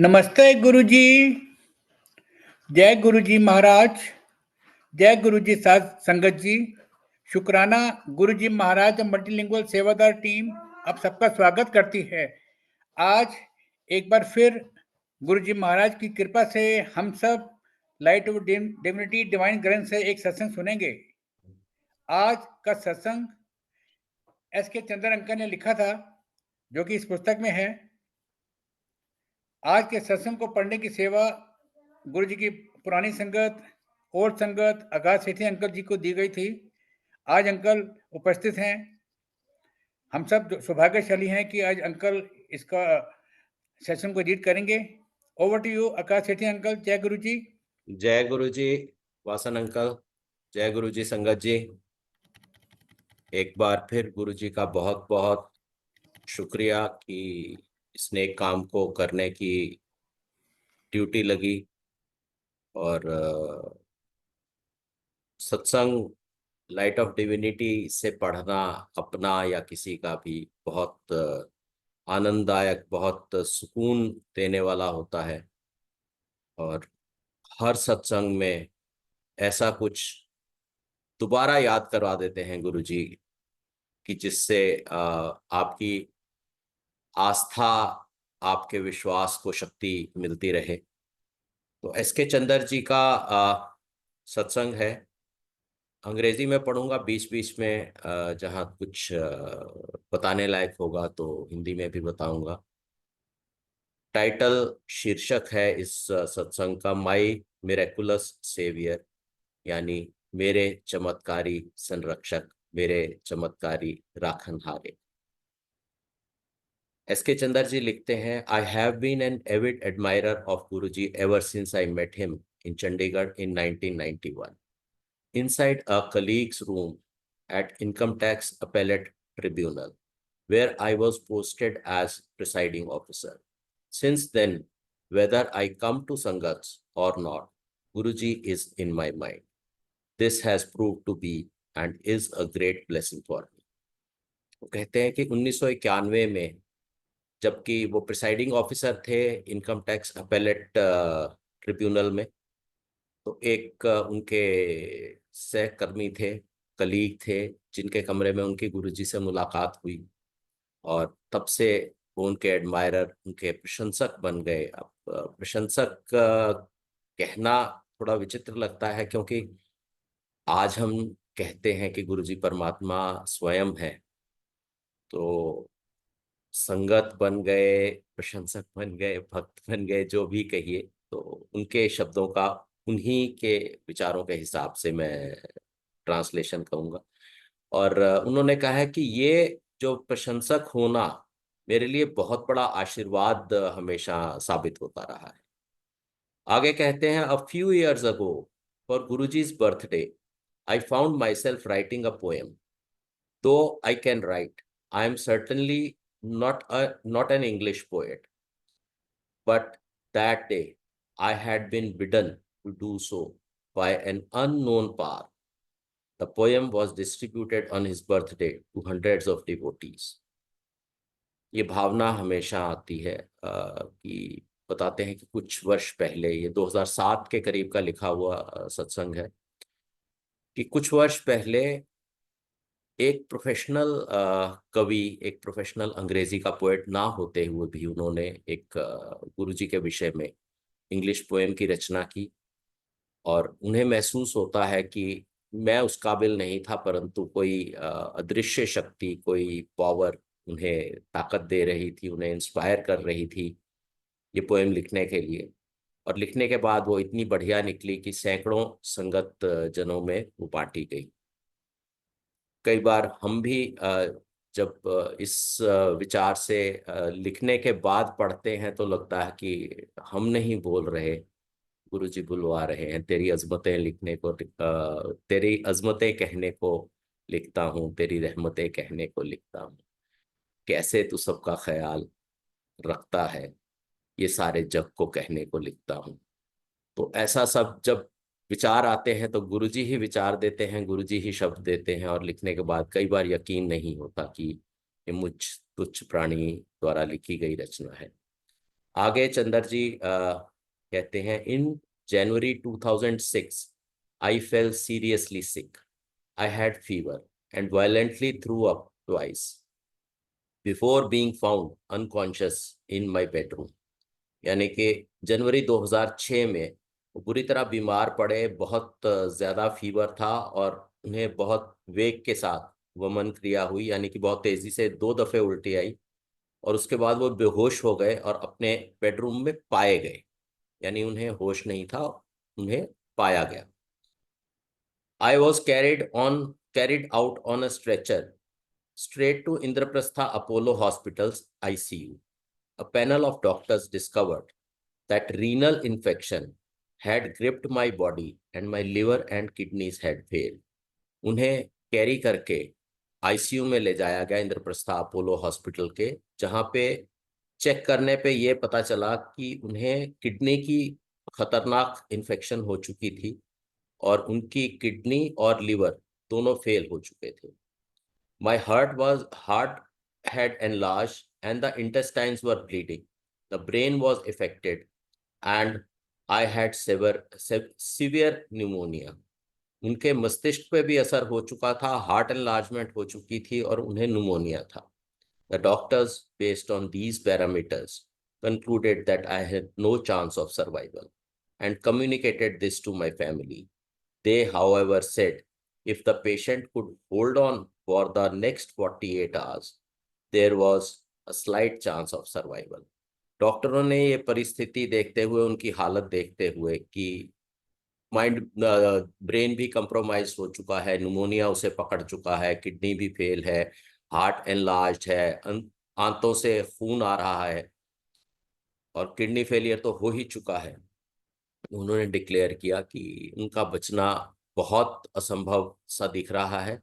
नमस्ते गुरुजी। जय गुरुजी महाराज। जय गुरुजी साध संगत जी। शुक्राना। गुरुजी महाराज मल्टीलिंगुअल सेवादार टीम आप सबका स्वागत करती है। आज एक बार फिर गुरुजी महाराज की कृपा से हम सब लाइट ऑफ डिविनिटी डिवाइन ग्रंथ से एक सत्संग सुनेंगे। आज का सत्संग एस.के. चंद्र अंकल ने लिखा था, जो कि इस पुस्तक में है। आज के सत्संग को पढ़ने की सेवा गुरुजी की पुरानी संगत, ओल्ड संगत आकाश सेठी अंकल जी को दी गई थी। आज अंकल उपस्थित हैं। हम सब सौभाग्यशाली हैं कि आज अंकल इसका सेशन को लीड करेंगे। Over to you Akash Sethi uncle. जय गुरु जी। जय गुरु जी वासन अंकल। जय गुरु जी संगत जी। एक बार फिर गुरु जी का बहुत बहुत शुक्रिया कि इस नेक काम को करने की ड्यूटी लगी। और सत्संग लाइट ऑफ डिविनिटी से पढ़ना अपना या किसी का भी बहुत आनंददायक, बहुत सुकून देने वाला होता है। और हर सत्संग में ऐसा कुछ दोबारा याद करवा देते हैं गुरु जी कि जिससे आपकी आस्था, आपके विश्वास को शक्ति मिलती रहे। तो एस.के. चंदर जी का सत्संग है। अंग्रेजी में पढ़ूंगा, बीच बीच में जहाँ कुछ बताने लायक होगा तो हिंदी में भी बताऊंगा। टाइटल, शीर्षक है इस सत्संग का, माई मिरेकुलस सेवियर, यानी मेरे चमत्कारी संरक्षक, मेरे चमत्कारी राखनहारे। एस.के. चंदर जी लिखते हैं, I have been an avid admirer of Guruji ever since I met him in Chandigarh in 1991 inside a colleague's room at Income Tax Appellate Tribunal, where I was posted as presiding officer. Since then, whether I come to Sangats or not, Guruji is in my mind. This has proved to be and is a great blessing for me. वो कहते हैं कि 1991 में, जबकि वो presiding officer थे income tax appellate tribunal में, तो एक उनके सहकर्मी थे, कलीग थे, जिनके कमरे में उनकी गुरुजी से मुलाकात हुई और तब से वो उनके एडमायरर, उनके प्रशंसक बन गए। अब प्रशंसक कहना थोड़ा विचित्र लगता है, क्योंकि आज हम कहते हैं कि गुरुजी परमात्मा स्वयं है, तो संगत बन गए, प्रशंसक बन गए, भक्त बन गए, जो भी कहिए, तो उनके शब्दों का, उन्हीं के विचारों के हिसाब से मैं ट्रांसलेशन कहूँगा। और उन्होंने कहा है कि ये जो प्रशंसक होना मेरे लिए बहुत बड़ा आशीर्वाद हमेशा साबित होता रहा है। आगे कहते हैं, a few years ago for Guruji's birthday I found my self writing a poem. Though I can write, I am certainly not an English poet. But that day, I had been bidden to do so by an unknown power. The poem was distributed on his birthday to hundreds of devotees. ये भावना हमेशा आती है कि बताते हैं कि कुछ वर्ष पहले, ये 2007 के करीब का लिखा हुआ सत्संग है, कि कुछ वर्ष पहले एक प्रोफेशनल कवि, एक प्रोफेशनल अंग्रेजी का पोएट ना होते हुए भी उन्होंने एक गुरुजी के विषय में इंग्लिश पोएम की रचना की। और उन्हें महसूस होता है कि मैं उस काबिल नहीं था, परंतु कोई अदृश्य शक्ति, कोई पावर उन्हें ताकत दे रही थी, उन्हें इंस्पायर कर रही थी ये पोएम लिखने के लिए। और लिखने के बाद वो इतनी बढ़िया निकली कि सैकड़ों संगत जनों में वो बांटी गई। कई बार हम भी जब इस विचार से लिखने के बाद पढ़ते हैं तो लगता है कि हम नहीं बोल रहे, गुरुजी बुलवा रहे हैं। तेरी अजमतें लिखने को, तेरी अजमतें कहने को लिखता हूँ, तेरी रहमतें कहने को लिखता हूँ, कैसे तू सबका ख्याल रखता है, ये सारे जग को कहने को लिखता हूँ। तो ऐसा सब जब विचार आते हैं तो गुरुजी ही विचार देते हैं, गुरुजी ही शब्द देते हैं, और लिखने के बाद कई बार यकीन नहीं होता कि ये मुझ तुच्छ प्राणी द्वारा लिखी गई रचना है। आगे चंदर जी कहते हैं, इन January 2006 I fell seriously sick. I had fever and violently threw up twice before being found unconscious in my bedroom. यानी कि जनवरी 2006 में वो बुरी तरह बीमार पड़े, बहुत ज़्यादा फीवर था और उन्हें बहुत वेग के साथ वमन क्रिया हुई, यानी कि बहुत तेज़ी से 2 दफ़े उल्टी आई और उसके बाद वो बेहोश हो गए और अपने बेडरूम में पाए गए, यानी उन्हें होश नहीं था, उन्हें पाया गया। I was carried out on a stretcher straight to Indraprastha Apollo Hospital's ICU. A panel of doctors discovered that renal infection had gripped my body and my liver and kidneys had failed. उन्हें carry करके ICU में ले जाया गया Indraprastha Apollo hospital के, जहां पे check करने पे ये पता चला कि उन्हें किडनी की खतरनाक इन्फेक्शन हो चुकी थी और उनकी किडनी और लिवर दोनों फेल हो चुके थे। My heart had enlarged and the intestines were bleeding. The brain was affected and I had severe pneumonia. उनके मस्तिष्क पे भी असर हो चुका था, हार्ट एनलार्जमेंट हो चुकी थी और उन्हें न्यूमोनिया था। The doctors, based on these parameters, concluded that I had no chance of survival and communicated this to my family. They, however, said if the patient could hold on for the next 48 hours, there was a slight chance of survival. डॉक्टरों ने ये परिस्थिति देखते हुए, उनकी हालत देखते हुए कि माइंड ब्रेन भी कंप्रोमाइज हो चुका है, न्यूमोनिया उसे पकड़ चुका है, किडनी भी फेल है, हार्ट एनलार्ज्ड है, आंतों से खून आ रहा है और किडनी फेलियर तो हो ही चुका है। उन्होंने डिक्लेयर किया कि उनका बचना बहुत असंभव सा दिख रहा है,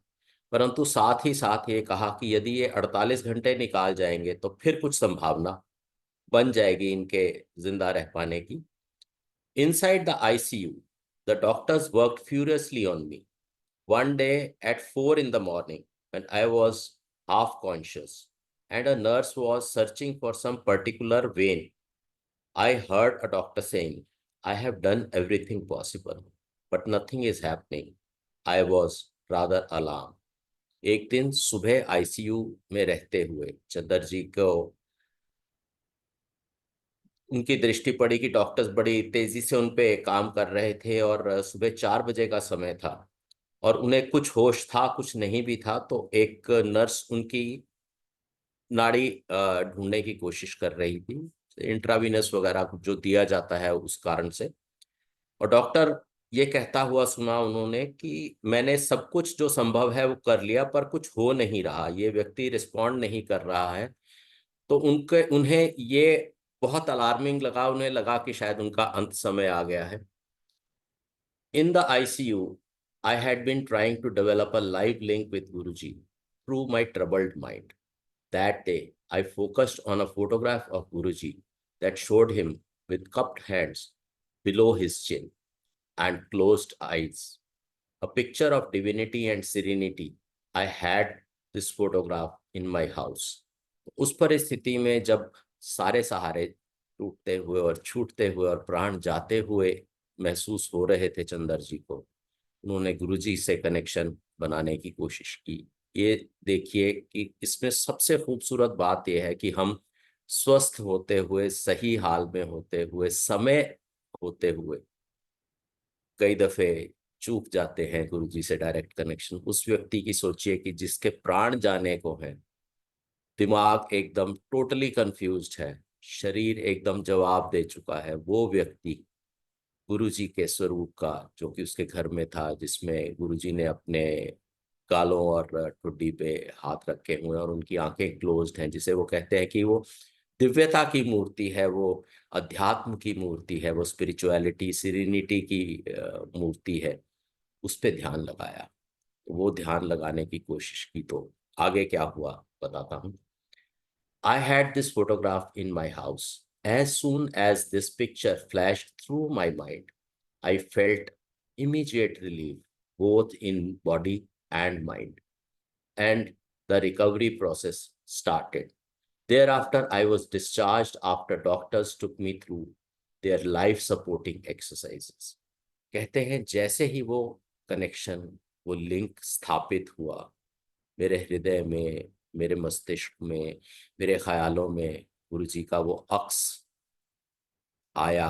परंतु साथ ही साथ ये कहा कि यदि ये 48 घंटे निकाल जाएंगे तो फिर कुछ संभावना बन जाएगी इनके जिंदा रह पाने की। Inside the ICU, the doctors worked furiously on me. One day at 4 in the morning, when I was half conscious and a nurse was searching for some particular vein, I heard a doctor saying, I have done everything possible, but nothing is happening. I was rather alarmed. एक दिन सुबह ICU में रहते हुए चंदर जी को उनकी दृष्टि पड़ी कि डॉक्टर्स बड़ी तेजी से उन पे काम कर रहे थे और सुबह 4 बजे का समय था और उन्हें कुछ होश था, कुछ नहीं भी था। तो एक नर्स उनकी नाड़ी ढूंढने की कोशिश कर रही थी, इंट्रावीनस वगैरह जो दिया जाता है उस कारण से। और डॉक्टर ये कहता हुआ सुना उन्होंने कि मैंने सब कुछ जो संभव है वो कर लिया, पर कुछ हो नहीं रहा, ये व्यक्ति रिस्पॉन्ड नहीं कर रहा है। तो उन्हें ये बहुत अलार्मिंग लगा, उन्हें लगा कि शायद उनका अंत समय आ गया है। In the ICU, I had been trying to develop a live link with Guruji through my troubled mind. That day, I focused on a photograph of Guruji that showed him with cupped hands below his chin and closed eyes. A picture of divinity and serenity. I had this photograph in my house. उस परिस्थिति में जब सारे सहारे टूटते हुए और छूटते हुए और प्राण जाते हुए महसूस हो रहे थे चंदर जी को, उन्होंने गुरुजी से कनेक्शन बनाने की कोशिश की। ये देखिए कि इसमें सबसे खूबसूरत बात यह है कि हम स्वस्थ होते हुए, सही हाल में होते हुए, समय होते हुए कई दफे चूक जाते हैं गुरुजी से डायरेक्ट कनेक्शन। उस व्यक्ति की सोचिए कि जिसके प्राण जाने को है, दिमाग एकदम टोटली कंफ्यूज्ड है, शरीर एकदम जवाब दे चुका है, वो व्यक्ति गुरुजी के स्वरूप का जो कि उसके घर में था, जिसमें गुरुजी ने अपने गालों और ठुड्डी पे हाथ रखे हुए हैं और उनकी आंखें क्लोज्ड हैं, जिसे वो कहते हैं कि वो दिव्यता की मूर्ति है, वो अध्यात्म की मूर्ति है, वो स्पिरिचुअलिटी सिरिनिटी की मूर्ति है। उस पे ध्यान लगाया, वो ध्यान लगाने की कोशिश की तो आगे क्या हुआ बताता हूँ। I had this photograph in my house. As soon as this picture flashed through my mind, I felt immediate relief, both in body and mind, and the recovery process started. Thereafter, I was discharged after doctors took me through their life supporting exercises. कहते हैं जैसे ही वो connection, वो link स्थापित हुआ मेरे हृदय में, मेरे मस्तिष्क में, मेरे ख्यालों में, गुरु जी का वो अक्स आया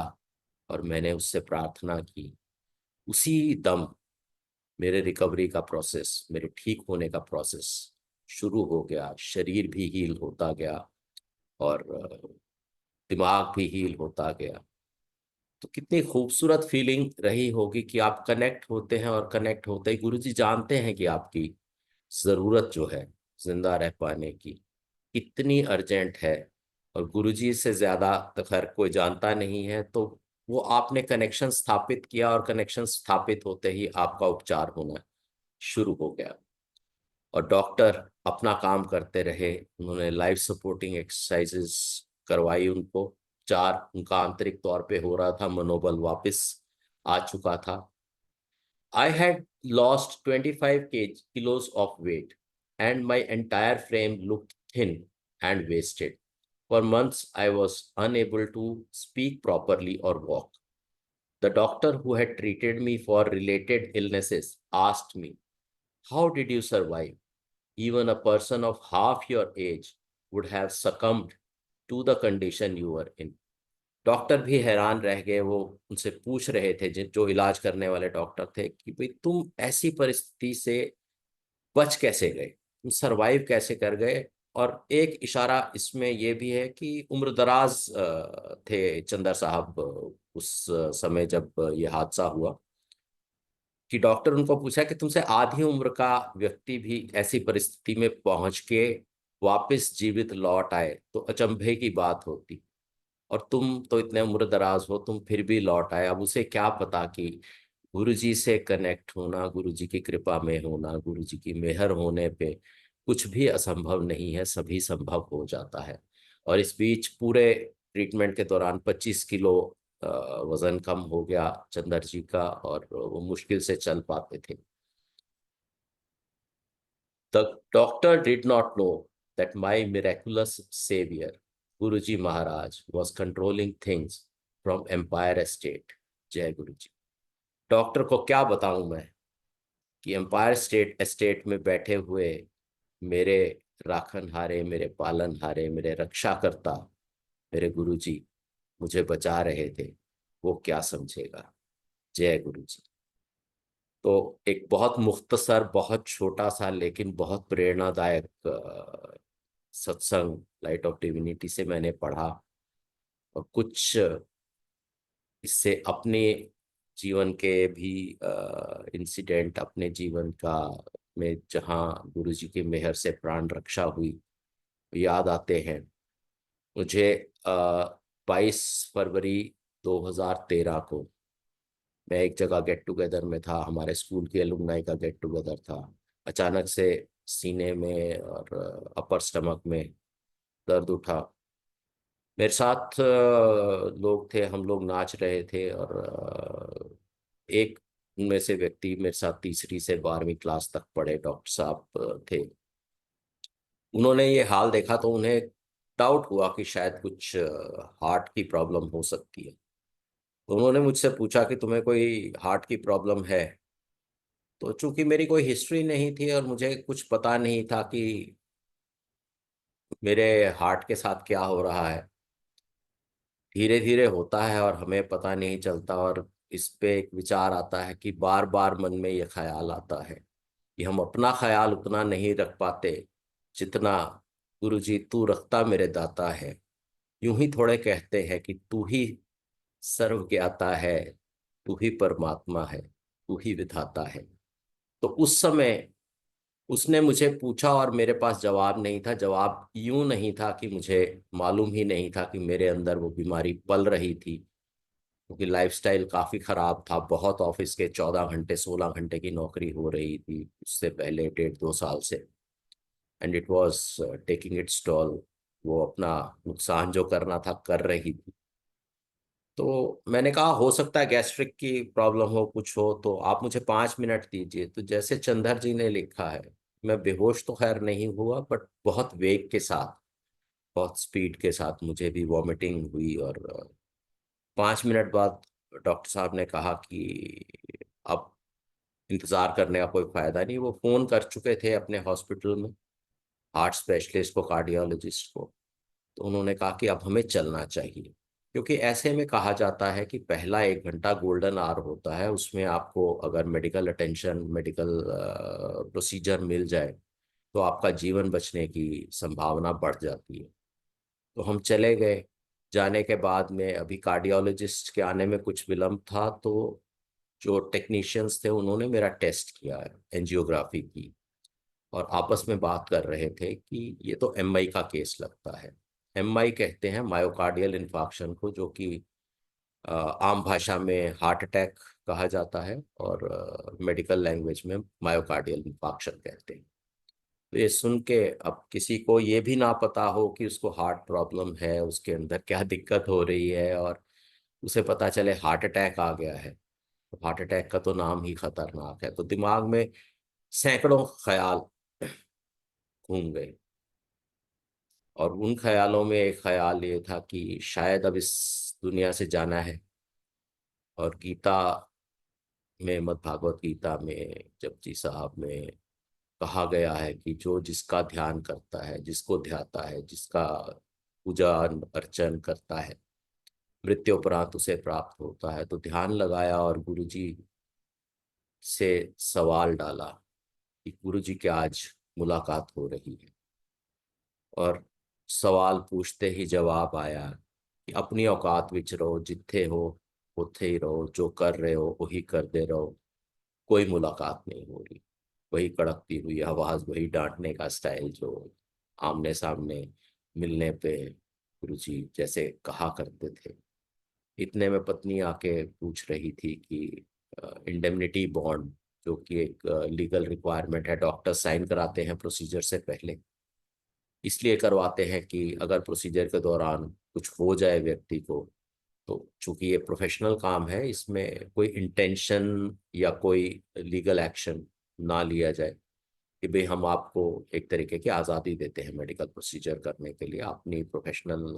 और मैंने उससे प्रार्थना की, उसी दम मेरे रिकवरी का प्रोसेस, मेरे ठीक होने का प्रोसेस शुरू हो गया। शरीर भी हील होता गया और दिमाग भी हील होता गया। तो कितनी खूबसूरत फीलिंग रही होगी कि आप कनेक्ट होते हैं और कनेक्ट होते ही गुरुजी जानते हैं कि आपकी ज़रूरत जो है जिंदा रह पाने की कितनी अर्जेंट है, और गुरुजी से ज़्यादा तो खैर कोई जानता नहीं है। तो वो आपने कनेक्शन स्थापित किया और कनेक्शन स्थापित होते ही आपका उपचार होना शुरू हो गया। और डॉक्टर अपना काम करते रहे, उन्होंने लाइफ सपोर्टिंग एक्सरसाइजेस करवाई उनको। चार उनका आंतरिक तौर पे हो रहा था, मनोबल वापस आ चुका था। I had lost 25 kilos of weight and my entire frame looked thin and wasted. For months, I was unable to speak properly or walk. The doctor who had treated me for related illnesses asked me, "How did you survive? Even a person of half your age would have succumbed to the condition you were in." Doctor भी हैरान रह गए। वो उनसे पूछ रहे थे जो इलाज करने वाले डॉक्टर थे कि भाई तुम ऐसी परिस्थिति से बच कैसे गए, तुम सरवाइव कैसे कर गए। और एक इशारा इसमें यह भी है कि उम्रदराज थे चंदर साहब उस समय जब ये हादसा हुआ, कि डॉक्टर उनको पूछा कि तुमसे आधी उम्र का व्यक्ति भी ऐसी परिस्थिति में पहुंच के वापस जीवित लौट आए तो अचंभे की बात होती, और तुम तो इतने उम्र दराज हो, तुम फिर भी लौट आए। अब उसे क्या पता कि गुरुजी से कनेक्ट होना, गुरुजी की कृपा में होना, गुरुजी की मेहर होने पे कुछ भी असंभव नहीं है, सभी संभव हो जाता है। और इस बीच पूरे ट्रीटमेंट के दौरान 25 किलो वजन कम हो गया चंदर जी का, और वो मुश्किल से चल पाते थे। The doctor did not know that my miraculous savior, Guruji Maharaj, was controlling things from Empire Estate. जय गुरु जी। डॉक्टर को क्या बताऊं मैं कि एम्पायर स्टेट एस्टेट में बैठे हुए मेरे राखनहारे, मेरे पालनहारे, मेरे रक्षाकर्ता, मेरे गुरुजी मुझे बचा रहे थे, वो क्या समझेगा। जय गुरु जी। तो एक बहुत मुख्तसर, बहुत छोटा सा लेकिन बहुत प्रेरणादायक सत्संग लाइट ऑफ डिविनिटी से मैंने पढ़ा, और कुछ इससे अपने जीवन के भी इंसिडेंट, अपने जीवन का में जहाँ गुरु जी की मेहर से प्राण रक्षा हुई याद आते हैं मुझे। 22 फरवरी 2013 को मैं एक जगह गेट टुगेदर में था, हमारे स्कूल के एलुमनाई का गेट टुगेदर था। अचानक से सीने में और अपर स्टमक में दर्द उठा। मेरे साथ लोग थे, हम लोग नाच रहे थे, और एक उनमें से व्यक्ति मेरे साथ तीसरी से 12वीं क्लास तक पढ़े डॉक्टर साहब थे। उन्होंने ये हाल देखा तो उन्हें डाउट हुआ कि शायद कुछ हार्ट की प्रॉब्लम हो सकती है। तो उन्होंने मुझसे पूछा कि तुम्हें कोई हार्ट की प्रॉब्लम है। तो चूंकि मेरी कोई हिस्ट्री नहीं थी और मुझे कुछ पता नहीं था कि मेरे हार्ट के साथ क्या हो रहा है, धीरे धीरे होता है और हमें पता नहीं चलता। और इस पे एक विचार आता है कि बार बार मन में ये ख्याल आता है कि हम अपना ख्याल उतना नहीं रख पाते जितना गुरु जी तू रखता मेरे दाता है। यूं ही थोड़े कहते हैं कि तू ही सर्व ज्ञाता है, तू ही परमात्मा है, तू ही विधाता है। तो उस समय उसने मुझे पूछा और मेरे पास जवाब नहीं था। जवाब यूं नहीं था कि मुझे मालूम ही नहीं था कि मेरे अंदर वो बीमारी पल रही थी, क्योंकि लाइफस्टाइल काफ़ी ख़राब था। बहुत ऑफिस के 14 घंटे 16 घंटे की नौकरी हो रही थी उससे पहले 1.5 2 साल से, and it was taking its toll. वो अपना नुकसान जो करना था कर रही थी। तो मैंने कहा हो सकता है गैस्ट्रिक की प्रॉब्लम हो, कुछ हो, तो आप मुझे 5 मिनट दीजिए। तो जैसे चंदर जी ने लिखा है, मैं बेहोश तो खैर नहीं हुआ बट बहुत वेग के साथ बहुत स्पीड के साथ मुझे भी वॉमिटिंग हुई और 5 मिनट बाद डॉक्टर साहब ने कहा कि अब इंतज़ार करने का कोई फ़ायदा नहीं। वो फ़ोन कर चुके थे अपने हॉस्पिटल में हार्ट स्पेशलिस्ट को, कार्डियोलॉजिस्ट को। तो उन्होंने कहा कि अब हमें चलना चाहिए, क्योंकि ऐसे में कहा जाता है कि पहला 1 घंटा गोल्डन आवर होता है, उसमें आपको अगर मेडिकल अटेंशन, मेडिकल प्रोसीजर मिल जाए तो आपका जीवन बचने की संभावना बढ़ जाती है। तो हम चले गए। जाने के बाद में अभी कार्डियोलॉजिस्ट के आने में कुछ विलम्ब था, तो जो टेक्नीशियंस थे उन्होंने मेरा टेस्ट किया, एंजियोग्राफी की, और आपस में बात कर रहे थे कि ये तो एमआई का केस लगता है। एमआई कहते हैं मायोकार्डियल इन्फार्क्शन को, जो कि आम भाषा में हार्ट अटैक कहा जाता है और मेडिकल लैंग्वेज में मायोकार्डियल इन्फार्क्शन कहते हैं। तो ये सुन के अब किसी को ये भी ना पता हो कि उसको हार्ट प्रॉब्लम है, उसके अंदर क्या दिक्कत हो रही है, और उसे पता चले हार्ट अटैक आ गया है, तो हार्ट अटैक का तो नाम ही खतरनाक है। तो दिमाग में सैकड़ों ख्याल घूम गए, और उन ख्यालों में एक ख्याल ये था कि शायद अब इस दुनिया से जाना है। और गीता में, मद् भागवत गीता में जपजी साहब में कहा गया है कि जो जिसका ध्यान करता है, जिसको ध्याता है, जिसका पूजा अर्चन करता है, मृत्युपरांत उसे प्राप्त होता है। तो ध्यान लगाया और गुरुजी से सवाल डाला कि गुरुजी क्या आज मुलाकात हो रही है। और सवाल पूछते ही जवाब आया कि अपनी औकात विच रहो, जिथे हो उथे ही रहो, जो कर रहे हो वही करते रहो, कोई मुलाकात नहीं हो रही। वही कड़कती हुई आवाज, वही डांटने का स्टाइल जो आमने सामने मिलने पे गुरुजी जैसे कहा करते थे। इतने में पत्नी आके पूछ रही थी कि इंडेमनिटी बॉन्ड, जो कि एक लीगल रिक्वायरमेंट है, डॉक्टर साइन कराते हैं प्रोसीजर से पहले। इसलिए करवाते हैं कि अगर प्रोसीजर के दौरान कुछ हो जाए व्यक्ति को, तो चूंकि ये प्रोफेशनल काम है, इसमें कोई इंटेंशन या कोई लीगल एक्शन ना लिया जाए कि भाई हम आपको एक तरीके की आज़ादी देते हैं मेडिकल प्रोसीजर करने के लिए, अपनी प्रोफेशनल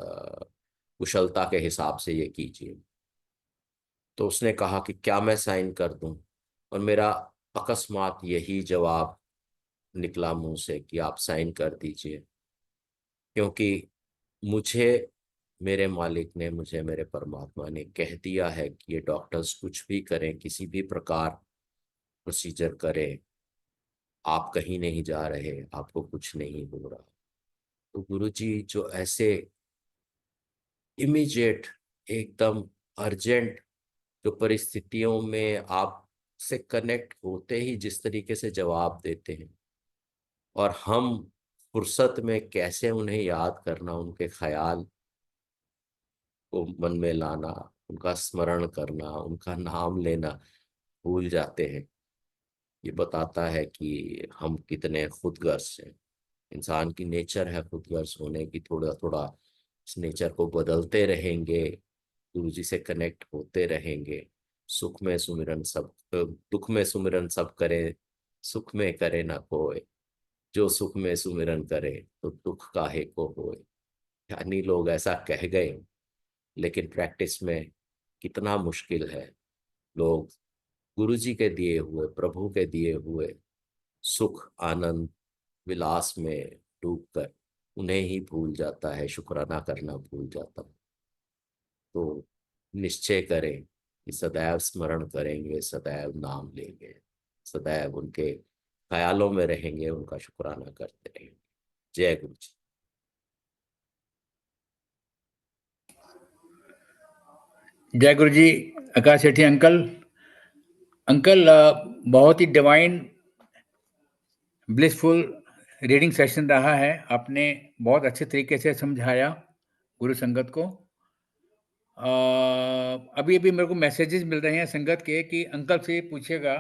कुशलता के हिसाब से ये कीजिए। तो उसने कहा कि क्या मैं साइन कर दूं, और मेरा अकस्मात यही जवाब निकला मुंह से कि आप साइन कर दीजिए, क्योंकि मुझे मेरे मालिक ने, मुझे मेरे परमात्मा ने कह दिया है कि ये डॉक्टर्स कुछ भी करें, किसी भी प्रकार प्रोसीजर करें, आप कहीं नहीं जा रहे, आपको कुछ नहीं हो रहा। तो गुरुजी जो ऐसे इमीडिएट, एकदम अर्जेंट, जो परिस्थितियों में आप से कनेक्ट होते ही जिस तरीके से जवाब देते हैं, और हम फुर्सत में कैसे उन्हें याद करना, उनके ख्याल को मन में लाना, उनका स्मरण करना, उनका नाम लेना भूल जाते हैं, ये बताता है कि हम कितने खुदगर्ज हैं। इंसान की नेचर है खुदगर्ज होने की। थोड़ा थोड़ा इस नेचर को बदलते रहेंगे, गुरु जी से कनेक्ट होते रहेंगे। सुख में सुमिरन सब, दुख में सुमिरन सब करे, सुख में करे ना कोई, जो सुख में सुमिरन करे तो दुख काहे को होए। यानी लोग ऐसा कह गए, लेकिन प्रैक्टिस में कितना मुश्किल है। लोग गुरु जी के दिए हुए, प्रभु के दिए हुए सुख, आनंद, विलास में डूबकर उन्हें ही भूल जाता है, शुक्राना करना भूल जाता है। तो निश्चय करें कि सदैव स्मरण करेंगे, सदैव नाम लेंगे, सदैव उनके ख्यालों में रहेंगे, उनका शुक्राना करते रहेंगे। जय गुरु जी। जय गुरु जी। आकाश सेठी अंकल। अंकल, बहुत ही डिवाइन ब्लिसफुल रीडिंग सेशन रहा है। आपने बहुत अच्छे तरीके से समझाया गुरु संगत को। अभी अभी मेरे को मैसेजेस मिल रहे हैं संगत के कि अंकल से पूछिएगा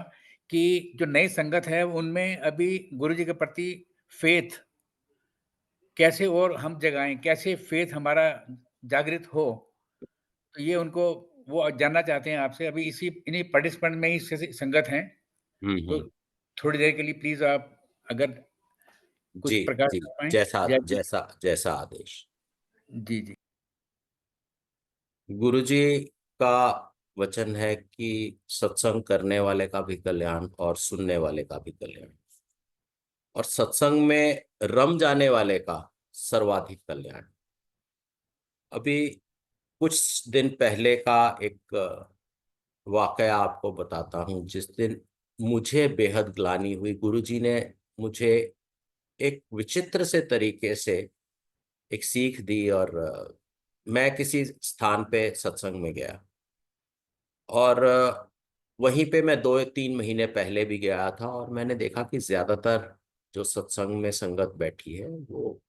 कि जो नई संगत है उनमें अभी गुरु जी के प्रति फेथ कैसे और हम जगाएं, कैसे फेथ हमारा जागृत हो। तो ये उनको वो जानना चाहते हैं आपसे। अभी इसी इन्हीं पार्टिसिपेंट में ही संगत हैं। तो हम्म। थोड़ी देर के लिए प्लीज आप अगर कुछ जी प्रकाश जी, कर पाए। जैसा जय जैसा जैसा आदेश। जी जी। गुरुजी का वचन है कि सत्संग करने वाले का भी कल्याण और सुनने वाले का भी कल्याण, और सत्संग में रम जाने वाले का सर्वाधिक कल्याण। अभी कुछ दिन पहले का एक वाकया आपको बताता हूँ। जिस दिन मुझे बेहद ग्लानि हुई, गुरुजी ने मुझे एक विचित्र से तरीके से एक सीख दी, और मैं किसी स्थान पे सत्संग में गया, और वहीं पे मैं 2-3 महीने पहले भी गया था, और मैंने देखा कि ज्यादातर जो सत्संग में संगत बैठी है वो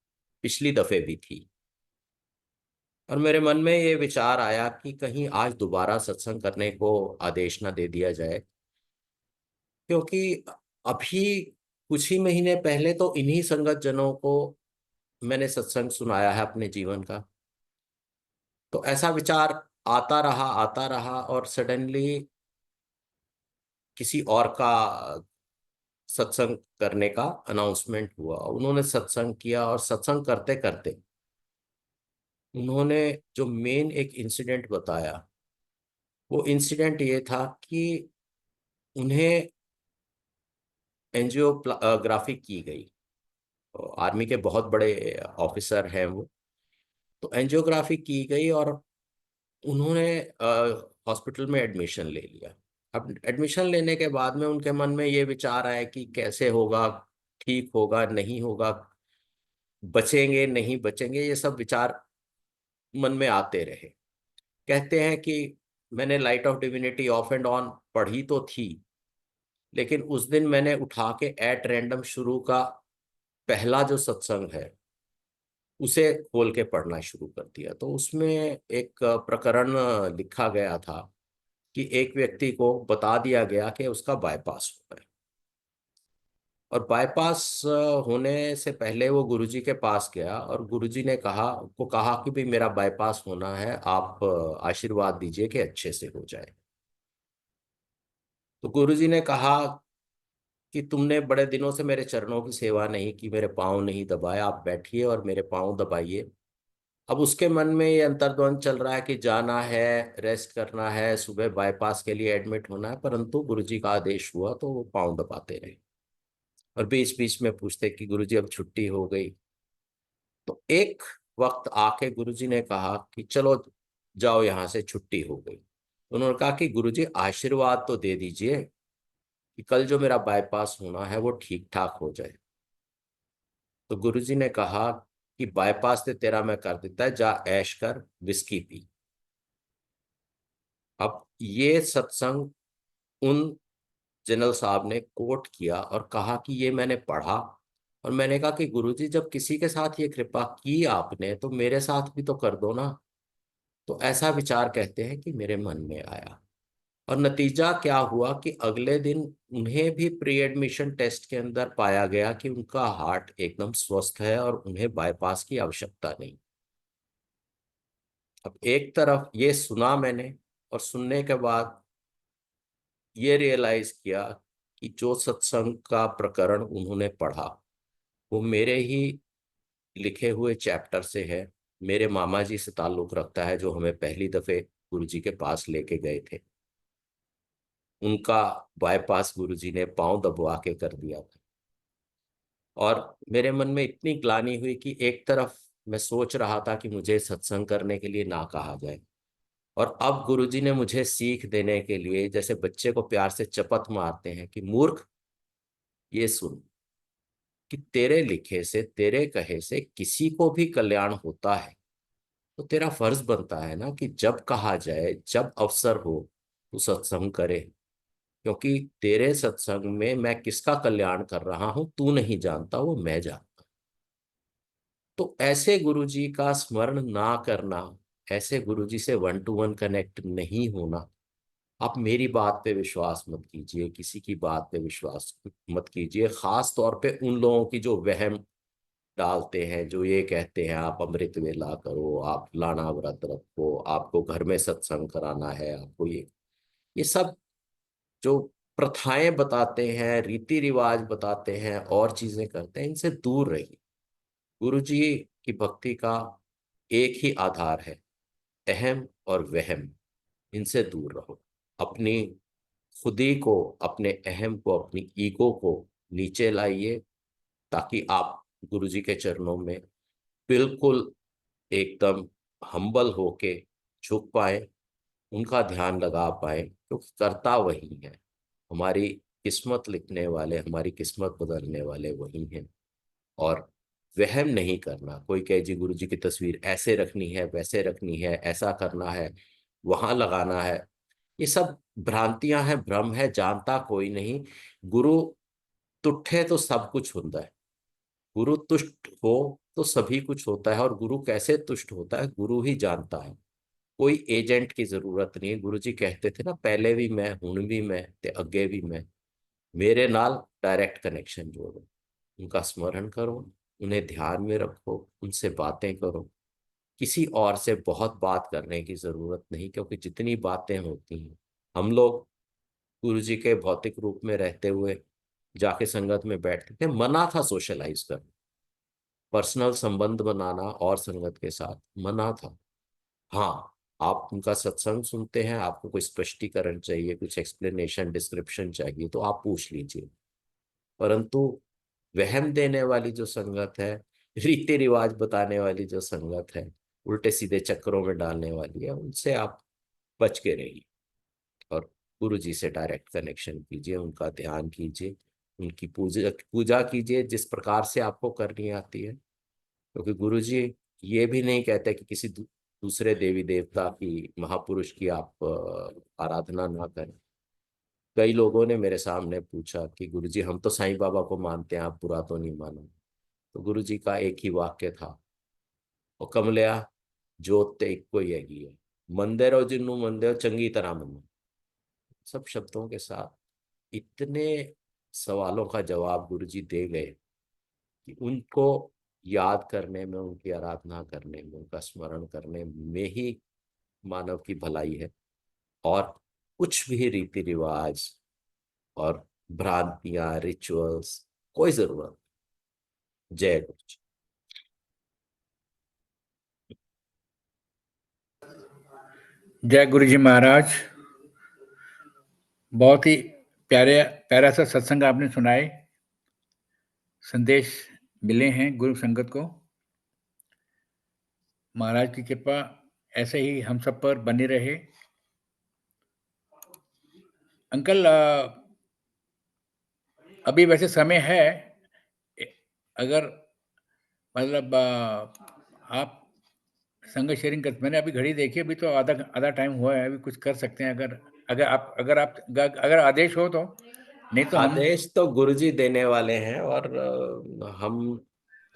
पिछली दफे भी थी। और मेरे मन में ये विचार आया कि कहीं आज दोबारा सत्संग करने को आदेश ना दे दिया जाए, क्योंकि अभी कुछ ही महीने पहले तो इन्हीं संगत जनों को मैंने सत्संग सुनाया है अपने जीवन का। तो ऐसा विचार आता रहा, और सडनली किसी और का सत्संग करने का अनाउंसमेंट हुआ। उन्होंने सत्संग किया, और सत्संग करते करते उन्होंने जो मेन एक इंसिडेंट बताया, वो इंसिडेंट ये था कि उन्हें एंजियोग्राफी की गई। आर्मी के बहुत बड़े ऑफिसर हैं वो। तो एंजियोग्राफी की गई, और उन्होंने हॉस्पिटल में एडमिशन ले लिया। अब एडमिशन लेने के बाद में उनके मन में ये विचार आया कि कैसे होगा, ठीक होगा नहीं होगा, बचेंगे नहीं बचेंगे, ये सब विचार मन में आते रहे। कहते हैं कि मैंने light of divinity of and on पढ़ी तो थी, लेकिन उस दिन मैंने उठा के एट रैंडम शुरू का पहला जो सत्संग है उसे खोल के पढ़ना शुरू कर दिया। तो उसमें एक प्रकरण लिखा गया था कि एक व्यक्ति को बता दिया गया कि उसका बाईपास हो गया, और बाईपास होने से पहले वो गुरुजी के पास गया, और गुरुजी ने कहा कि भाई मेरा बाईपास होना है, आप आशीर्वाद दीजिए कि अच्छे से हो जाए। तो गुरुजी ने कहा कि तुमने बड़े दिनों से मेरे चरणों की सेवा नहीं की, मेरे पाँव नहीं दबाए, आप बैठिए और मेरे पाँव दबाइए। अब उसके मन में ये अंतर्द्वंद चल रहा है कि जाना है, रेस्ट करना है, सुबह बाईपास के लिए एडमिट होना है, परंतु गुरुजी का आदेश हुआ तो वो पाँव दबाते रहे, और बीच बीच में पूछते कि गुरुजी अब छुट्टी हो गई। तो एक वक्त आके गुरुजी ने कहा कि चलो जाओ, यहाँ से छुट्टी हो गई। उन्होंने कहा कि गुरुजी आशीर्वाद तो दे दीजिए कि कल जो मेरा बाईपास होना है वो ठीक ठाक हो जाए। तो गुरुजी ने कहा कि बाईपास तो तेरा मैं कर देता है, जा ऐश कर, विस्की पी। अब ये सत्संग उन जनरल साहब ने कोट किया और कहा कि ये मैंने पढ़ा, और मैंने कहा कि गुरुजी जब किसी के साथ ये कृपा की आपने तो मेरे साथ भी तो कर दो ना। तो ऐसा विचार कहते हैं कि मेरे मन में आया, और नतीजा क्या हुआ कि अगले दिन उन्हें भी प्री एडमिशन टेस्ट के अंदर पाया गया कि उनका हार्ट एकदम स्वस्थ है और उन्हें बाईपास की आवश्यकता नहीं। अब एक तरफ ये सुना मैंने, और सुनने के बाद ये रियलाइज किया कि जो सत्संग का प्रकरण उन्होंने पढ़ा वो मेरे ही लिखे हुए चैप्टर से है। मेरे मामा जी से ताल्लुक रखता है, जो हमें पहली दफे गुरुजी के पास लेके गए थे। उनका बाईपास गुरुजी ने पांव दबवा के कर दिया था। और मेरे मन में इतनी ग्लानि हुई कि एक तरफ मैं सोच रहा था कि मुझे सत्संग करने के लिए ना कहा जाए, और अब गुरुजी ने मुझे सीख देने के लिए जैसे बच्चे को प्यार से चपत मारते हैं कि मूर्ख, ये सुन कि तेरे लिखे से, तेरे कहे से किसी को भी कल्याण होता है, तो तेरा फर्ज बनता है ना कि जब कहा जाए, जब अवसर हो, तो सत्संग करे। क्योंकि तेरे सत्संग में मैं किसका कल्याण कर रहा हूं तू नहीं जानता, वो मैं जानता। तो ऐसे गुरुजी का स्मरण ना करना, ऐसे गुरुजी से वन टू वन कनेक्ट नहीं होना। आप मेरी बात पे विश्वास मत कीजिए, किसी की बात पे विश्वास मत कीजिए, खास तौर पे उन लोगों की जो वहम डालते हैं, जो ये कहते हैं आप अमृत वेला करो, आप लाना व्रत रखो, आपको घर में सत्संग कराना है, आपको ये सब जो प्रथाएं बताते हैं, रीति रिवाज बताते हैं और चीजें करते हैं, इनसे दूर रहिए। गुरु जी की भक्ति का एक ही आधार है, अहम और वहम। इनसे दूर रहो। अपनी खुदी को, अपने अहम को, अपनी ईगो को नीचे लाइए, ताकि आप गुरुजी के चरणों में बिल्कुल एकदम हम्बल होके झुक पाए, उनका ध्यान लगा पाए, क्योंकि करता वही है। हमारी किस्मत लिखने वाले, हमारी किस्मत बदलने वाले वही हैं। और वहम नहीं करना। कोई कहे जी गुरु जी की तस्वीर ऐसे रखनी है, वैसे रखनी है, ऐसा करना है, वहां लगाना है, ये सब भ्रांतियां हैं, भ्रम है, जानता कोई नहीं। गुरु तुठे तो सब कुछ होता है, गुरु तुष्ट हो तो सभी कुछ होता है। और गुरु कैसे तुष्ट होता है, गुरु ही जानता है। कोई एजेंट की जरूरत नहीं है। गुरु जी कहते थे ना, पहले भी मैं, हुण भी मैं, ते अगे भी मैं। मेरे नाल डायरेक्ट कनेक्शन जोड़ो, उनका स्मरण करो, उन्हें ध्यान में रखो, उनसे बातें करो। किसी और से बहुत बात करने की जरूरत नहीं, क्योंकि जितनी बातें होती हैं, हम लोग गुरु जी के भौतिक रूप में रहते हुए जाके संगत में बैठते थे, मना था सोशलाइज कर, पर्सनल संबंध बनाना और संगत के साथ मना था। हाँ, आप उनका सत्संग सुनते हैं, आपको कोई स्पष्टीकरण चाहिए, कुछ एक्सप्लेनेशन, डिस्क्रिप्शन चाहिए, तो आप पूछ लीजिए। परंतु वहम देने वाली जो संगत है, रीति रिवाज बताने वाली जो संगत है, उल्टे सीधे चक्करों में डालने वाली है, उनसे आप बच के रहिए। और गुरु जी से डायरेक्ट कनेक्शन कीजिए, उनका ध्यान कीजिए, उनकी पूजा पूजा कीजिए जिस प्रकार से आपको करनी आती है। क्योंकि गुरु जी ये भी नहीं कहते कि किसी दूसरे देवी देवता की, महापुरुष की आप आराधना ना करें। कई लोगों ने मेरे सामने पूछा कि गुरुजी हम तो साईं बाबा को मानते हैं, आप बुरा तो नहीं मानो। तो गुरुजी का एक ही वाक्य था, ਉਹ कमलिया जोत ते इक्को ही हैगी है, मंदिर और जिन्नू मंदे हो चंगी तरह मनो। सब शब्दों के साथ इतने सवालों का जवाब गुरुजी दे गए कि उनको याद करने में, उनकी आराधना करने में, उनका स्मरण करने में ही मानव की भलाई है। और कुछ भी रीति रिवाज और भ्रांतियां, रिचुअल्स, कोई जरूरत नहीं। जय गुरु जी। जय गुरु जी महाराज। बहुत ही प्यारे प्यारा सा सत्संग आपने सुनाए, संदेश मिले हैं गुरु संगत को। महाराज की कृपा ऐसे ही हम सब पर बनी रहे। अंकल, अभी वैसे समय है, अगर मतलब आप संग शेयरिंग कर, मैंने अभी घड़ी देखी, अभी तो आधा आधा टाइम हुआ है, अभी कुछ कर सकते हैं अगर अगर आदेश हो तो। नहीं तो हम आदेश तो गुरु जी देने वाले हैं, और हम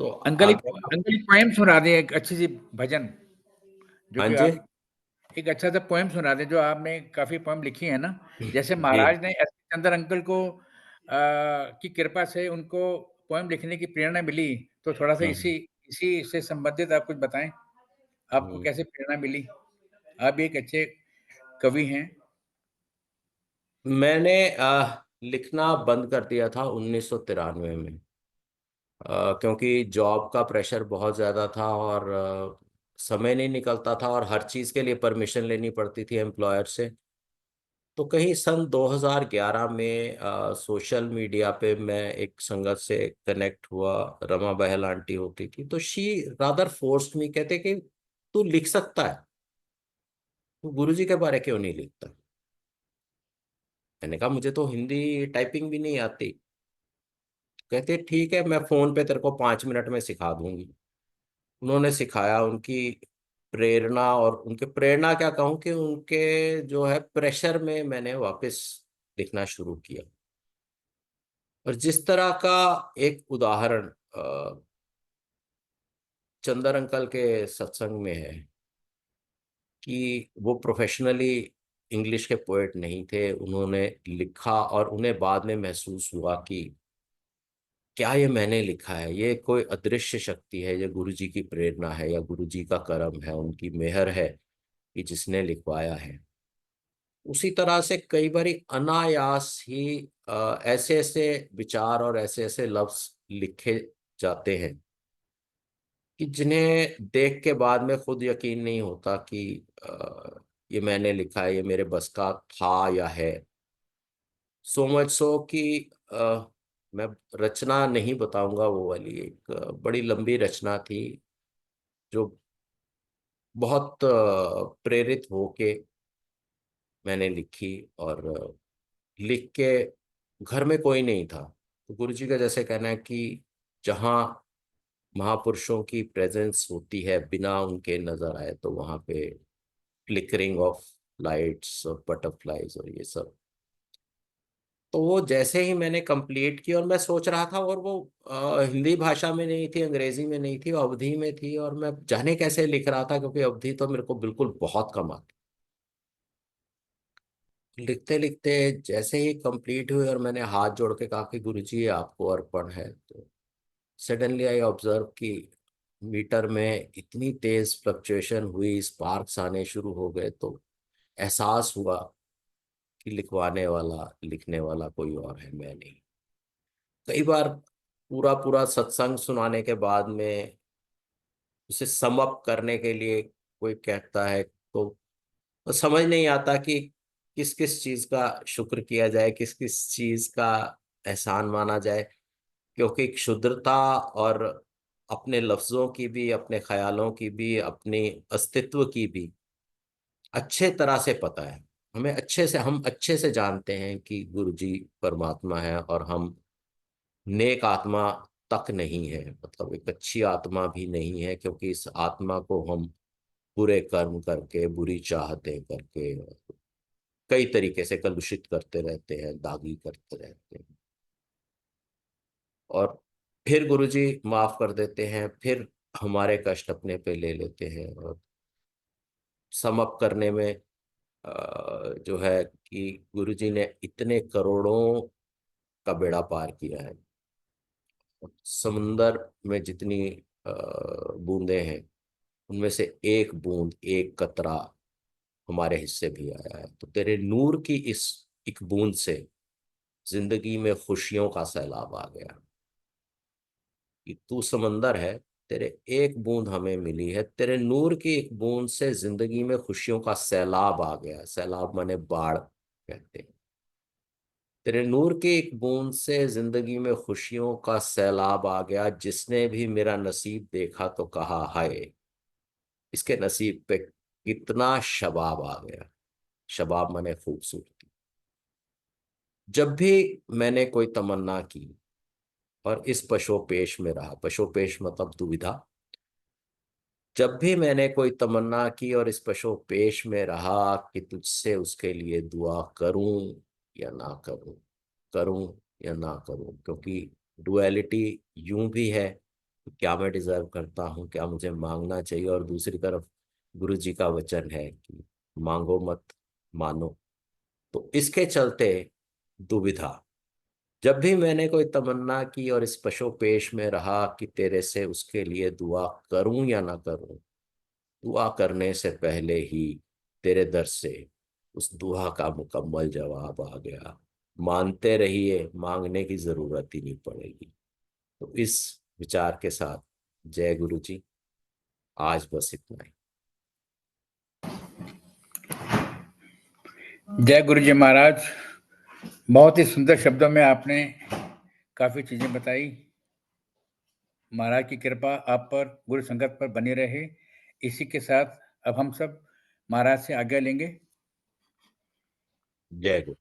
तो अंकल एक आगे। अंकल एक पोएम सुना दें, एक अच्छी सी भजन, जो हाँ कि जी। आप एक अच्छा सा पोएम सुना दें, जो आपने काफी पोएम लिखी है ना। जैसे जी। महाराज ने एस चंद्र अंकल को की कृपा से उनको पोएम लिखने की प्रेरणा मिली, तो थोड़ा सा इसी हम्म। इसी से संबंधित आप कुछ बताएं, आपको हम्म। कैसे प्रेरणा मिली? आप भी एक अच्छे कवि हैं। मैंने लिखना बंद कर दिया था 1993 में, क्योंकि जॉब का प्रेशर बहुत ज़्यादा था, और समय नहीं निकलता था, और हर चीज़ के लिए परमिशन लेनी पड़ती थी एम्प्लॉयर से। तो कहीं सन 2011 में सोशल मीडिया पे मैं एक संगत से कनेक्ट हुआ। रमा बहल आंटी होती थी, तो शी रादर फोर्स्ड मी, कहते कि तू लिख सकता है, तू गुरुजी के बारे क्यों नहीं लिखता। मैंने कहा मुझे तो हिंदी टाइपिंग भी नहीं आती। कहते ठीक है, मैं फोन पे तेरे को 5 मिनट में सिखा दूंगी। उन्होंने सिखाया। उनकी प्रेरणा, और उनके प्रेरणा क्या कहूँ, कि उनके जो है प्रेशर में मैंने वापस लिखना शुरू किया। और जिस तरह का एक उदाहरण चंदर अंकल के सत्संग में है, कि वो प्रोफेशनली इंग्लिश के पोएट नहीं थे, उन्होंने लिखा और उन्हें बाद में महसूस हुआ कि क्या ये मैंने लिखा है, ये कोई अदृश्य शक्ति है, ये गुरु जी की प्रेरणा है, या गुरु जी का करम है, उनकी मेहर है कि जिसने लिखवाया है। उसी तरह से कई बार अनायास ही ऐसे ऐसे विचार और ऐसे ऐसे लफ्ज लिखे जाते हैं कि जिन्हें देख के बाद में खुद यकीन नहीं होता कि ये मैंने लिखा है, ये मेरे बस का था या है। सो मच सो कि मैं रचना नहीं बताऊंगा, वो वाली एक बड़ी लंबी रचना थी जो बहुत प्रेरित होके मैंने लिखी। और लिख के घर में कोई नहीं था, तो गुरुजी का जैसे कहना है कि जहाँ महापुरुषों की प्रेजेंस होती है बिना उनके नजर आए, तो वहां पे फ्लिकरिंग ऑफ लाइट्स और बटरफ्लाइज और ये सब। तो वो जैसे ही मैंने कंप्लीट की और मैं सोच रहा था, और वो हिंदी भाषा में नहीं थी, अंग्रेजी में नहीं थी, वो अवधी में थी, और मैं जाने कैसे लिख रहा था क्योंकि अवधी तो मेरे को बिल्कुल बहुत कम आती। लिखते लिखते जैसे ही कंप्लीट हुई और मैंने हाथ जोड़ के कहा कि गुरुजी ये आपको अर्पण है, तो सडनली आई ऑब्जर्व कि मीटर में इतनी तेज फ्लक्चुएशन हुई, स्पार्क्स आने शुरू हो गए। तो एहसास हुआ कि लिखवाने वाला, लिखने वाला कोई और है, मैं नहीं। कई बार पूरा पूरा सत्संग सुनाने के बाद में उसे सम अप करने के लिए कोई कहता है, तो समझ नहीं आता कि किस किस चीज का शुक्र किया जाए, किस किस चीज का एहसान माना जाए। क्योंकि क्षुद्रता और अपने लफ्जों की भी, अपने ख्यालों की भी, अपने अस्तित्व की भी अच्छे तरह से पता है। हम अच्छे से जानते हैं कि गुरु जी परमात्मा है, और हम नेक आत्मा तक नहीं है, मतलब एक अच्छी आत्मा भी नहीं है, क्योंकि इस आत्मा को हम बुरे कर्म करके, बुरी चाहते करके कई तरीके से कलुषित करते रहते हैं, दागी करते रहते हैं। और फिर गुरुजी माफ कर देते हैं, फिर हमारे कष्ट अपने पे ले लेते हैं, और सम अप करने में जो है कि गुरुजी ने इतने करोड़ों का बेड़ा पार किया है। समुंदर में जितनी बूंदें हैं, उनमें से एक बूंद, एक कतरा हमारे हिस्से भी आया है। तो तेरे नूर की इस एक बूंद से जिंदगी में खुशियों का सैलाब आ गया। कि तू समंदर है, तेरे एक बूंद हमें मिली है, तेरे नूर की एक बूंद से जिंदगी में खुशियों का सैलाब आ गया। सैलाब माने बाढ़ कहते हैं। तेरे नूर की एक बूंद से जिंदगी में खुशियों का सैलाब आ गया। जिसने भी मेरा नसीब देखा तो कहा हाय, इसके नसीब पे कितना शबाब आ गया। शबाब माने खूबसूरती। जब भी मैंने कोई तमन्ना की और इस पशोपेश में रहा, पशोपेश मतलब दुविधा, जब भी मैंने कोई तमन्ना की और इस पशोपेश में रहा कि तुझसे उसके लिए दुआ करूं या ना करूं, करूं या ना करूं, क्योंकि डुअलिटी यूं भी है कि क्या मैं डिजर्व करता हूं, क्या मुझे मांगना चाहिए, और दूसरी तरफ गुरु जी का वचन है कि मांगो मत मानो। तो इसके चलते दुविधा। जब भी मैंने कोई तमन्ना की और इस पशोपेश में रहा कि तेरे से उसके लिए दुआ करूं या ना करूं, दुआ करने से पहले ही तेरे दर से उस दुआ का मुकम्मल जवाब आ गया। मानते रहिए, मांगने की जरूरत ही नहीं पड़ेगी। तो इस विचार के साथ जय गुरु जी। आज बस इतना ही। जय गुरु जी महाराज। बहुत ही सुंदर शब्दों में आपने काफी चीजें बताई। महाराज की कृपा आप पर, गुरु संगत पर बनी रहे। इसी के साथ अब हम सब महाराज से आज्ञा लेंगे। जय गुरु।